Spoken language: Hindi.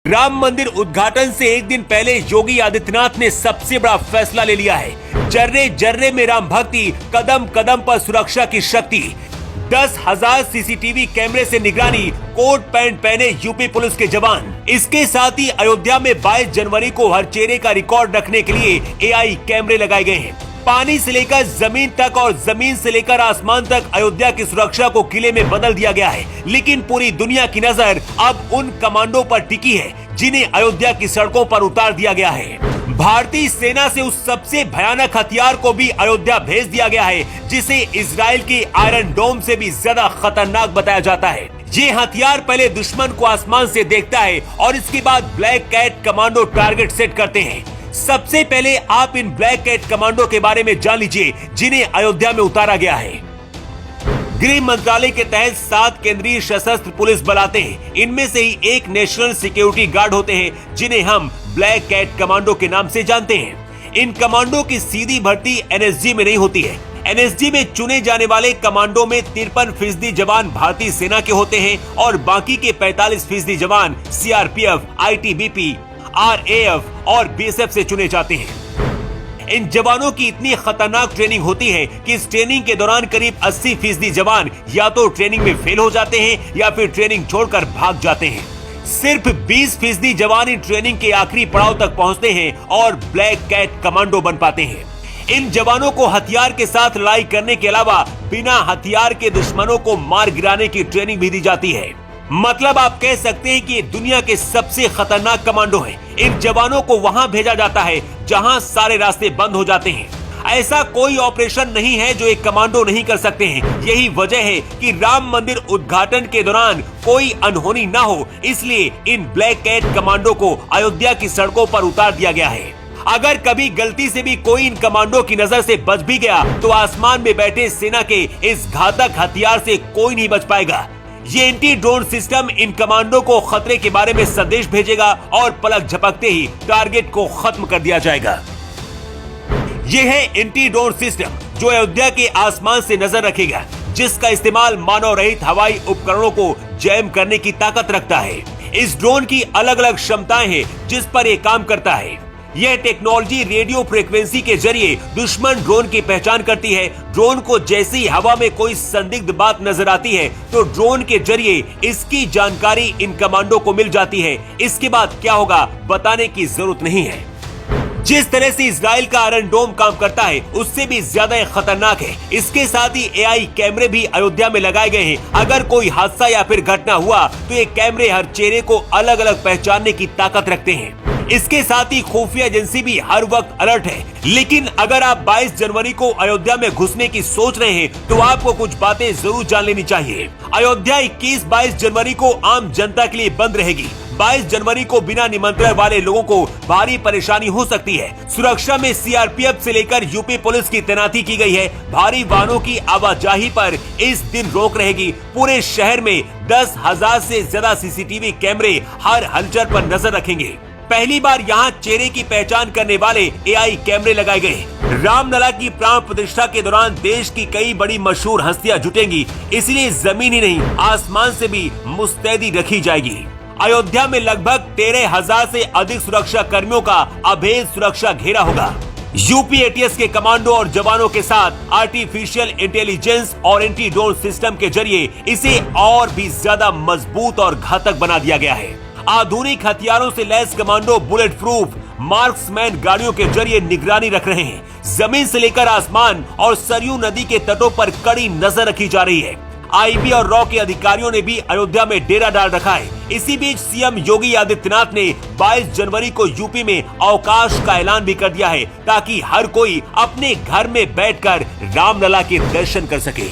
राम मंदिर उद्घाटन से एक दिन पहले योगी आदित्यनाथ ने सबसे बड़ा फैसला ले लिया है। जर्रे जर्रे में राम भक्ति, कदम कदम पर सुरक्षा की शक्ति। 10,000 सीसीटीवी कैमरे से निगरानी, कोट पैंट पहने यूपी पुलिस के जवान। इसके साथ ही अयोध्या में 22 जनवरी को हर चेहरे का रिकॉर्ड रखने के लिए एआई कैमरे लगाए गए हैं। पानी से लेकर जमीन तक और जमीन से लेकर आसमान तक अयोध्या की सुरक्षा को किले में बदल दिया गया है। लेकिन पूरी दुनिया की नजर अब उन कमांडो पर टिकी है जिन्हें अयोध्या की सड़कों पर उतार दिया गया है। भारतीय सेना से उस सबसे भयानक हथियार को भी अयोध्या भेज दिया गया है जिसे इजराइल के आयरन डोम से भी ज्यादा खतरनाक बताया जाता है। ये हथियार पहले दुश्मन को आसमान से देखता है और इसके बाद black cat commando target set करते हैं। सबसे पहले आप इन ब्लैक कैट कमांडो के बारे में जान लीजिए जिन्हें अयोध्या में उतारा गया है। गृह मंत्रालय के तहत 7 केंद्रीय सशस्त्र पुलिस बल आते हैं। इनमें से ही एक नेशनल सिक्योरिटी गार्ड होते हैं जिन्हें हम ब्लैक कैट कमांडो के नाम से जानते हैं। इन कमांडो की सीधी भर्ती एनएसजी में नहीं होती है। एनएसजी में चुने जाने वाले कमांडो में 53% जवान भारतीय सेना के होते हैं और बाकी के 45% जवान सीआरपीएफ, आईटीबीपी, आरएएफ और बीएसएफ से चुने जाते हैं। इन जवानों की इतनी खतरनाक ट्रेनिंग होती है कि इस ट्रेनिंग के दौरान करीब 80% जवान या तो ट्रेनिंग में फेल हो जाते हैं या फिर ट्रेनिंग छोड़कर भाग जाते हैं। सिर्फ 20% जवान इन ट्रेनिंग के आखिरी पड़ाव तक पहुंचते हैं और ब्लैक कैट कमांडो बन पाते हैं। इन जवानों को हथियार के साथ लड़ाई करने के अलावा बिना हथियार के दुश्मनों को मार गिराने की ट्रेनिंग भी दी जाती है। मतलब आप कह सकते हैं कि ये दुनिया के सबसे खतरनाक कमांडो हैं। इन जवानों को वहां भेजा जाता है जहां सारे रास्ते बंद हो जाते हैं। ऐसा कोई ऑपरेशन नहीं है जो एक कमांडो नहीं कर सकते हैं। यही वजह है कि राम मंदिर उद्घाटन के दौरान कोई अनहोनी ना हो, इसलिए इन ब्लैक कैट कमांडो को अयोध्या की सड़कों पर उतार दिया गया है। अगर कभी गलती से भी कोई इन कमांडो की नजर से बच भी गया तो आसमान में बैठे सेना के इस घातक हथियार से कोई नहीं बच पाएगा। ये anti drone system in commando को खतरे के बारे में संदेश भेजेगा और पलक झपकते ही टारगेट को खत्म कर दिया जाएगा। ये है एंटी ड्रोन सिस्टम जो अयोध्या के आसमान से नजर रखेगा, जिसका इस्तेमाल मानव रहित हवाई उपकरणों को जैम करने की ताकत रखता है। इस ड्रोन की अलग अलग क्षमताएं हैं जिस पर यह काम करता है। यह टेक्नोलॉजी रेडियो फ्रीक्वेंसी के जरिए दुश्मन ड्रोन की पहचान करती है। ड्रोन को जैसे ही हवा में कोई संदिग्ध बात नजर आती है तो ड्रोन के जरिए इसकी जानकारी इन कमांडो को मिल जाती है। इसके बाद क्या होगा बताने की जरूरत नहीं है। जिस तरह से इजराइल का आयरन डोम काम करता है उससे भी ज्यादा खतरनाक है। इसके साथ ही एआई कैमरे भी अयोध्या में लगाए गए हैं। अगर कोई हादसा या फिर घटना हुआ तो ये कैमरे हर चेहरे को अलग अलग पहचानने की ताकत रखते हैं। इसके साथ ही खुफिया एजेंसी भी हर वक्त अलर्ट है। लेकिन अगर आप 22 जनवरी को अयोध्या में घुसने की सोच रहे हैं तो आपको कुछ बातें जरूर जान लेनी चाहिए। अयोध्या 21-22 जनवरी को आम जनता के लिए बंद रहेगी। 22 जनवरी को बिना निमंत्रण वाले लोगों को भारी परेशानी हो सकती है। सुरक्षा में सीआरपीएफ से लेकर यूपी पुलिस की तैनाती की गई है। भारी वाहनों की आवाजाही पर इस दिन रोक रहेगी। पूरे शहर में 10,000 से ज्यादा सीसीटीवी कैमरे हर हलचल पर नजर रखेंगे। पहली बार यहाँ चेहरे की पहचान करने वाले एआई कैमरे लगाए गए। रामलला की प्राण प्रतिष्ठा के दौरान देश की कई बड़ी मशहूर हस्तियां जुटेंगी, इसलिए जमीन ही नहीं आसमान से भी मुस्तैदी रखी जाएगी। अयोध्या में लगभग 13,000 से अधिक सुरक्षा कर्मियों का अभेद सुरक्षा घेरा होगा। यूपी एटीएस के कमांडो और जवानों के साथ आर्टिफिशियल इंटेलिजेंस और एंटी ड्रोन सिस्टम के जरिए इसे और भी ज्यादा मजबूत और घातक बना दिया गया है। आधुनिक हथियारों से lace commando bullet proof marksman गाड़ियों के जरिए निगरानी रख रहे हैं। जमीन से लेकर आसमान और सरयू नदी के तटों पर कड़ी नजर रखी जा रही है। आईबी और रॉ के अधिकारियों ने भी अयोध्या में डेरा डाल रखा है। इसी बीच सीएम योगी आदित्यनाथ ने 22 जनवरी को यूपी में अवकाश का ऐलान भी कर दिया है ताकि हर कोई अपने घर में बैठकर रामलला के दर्शन कर सके।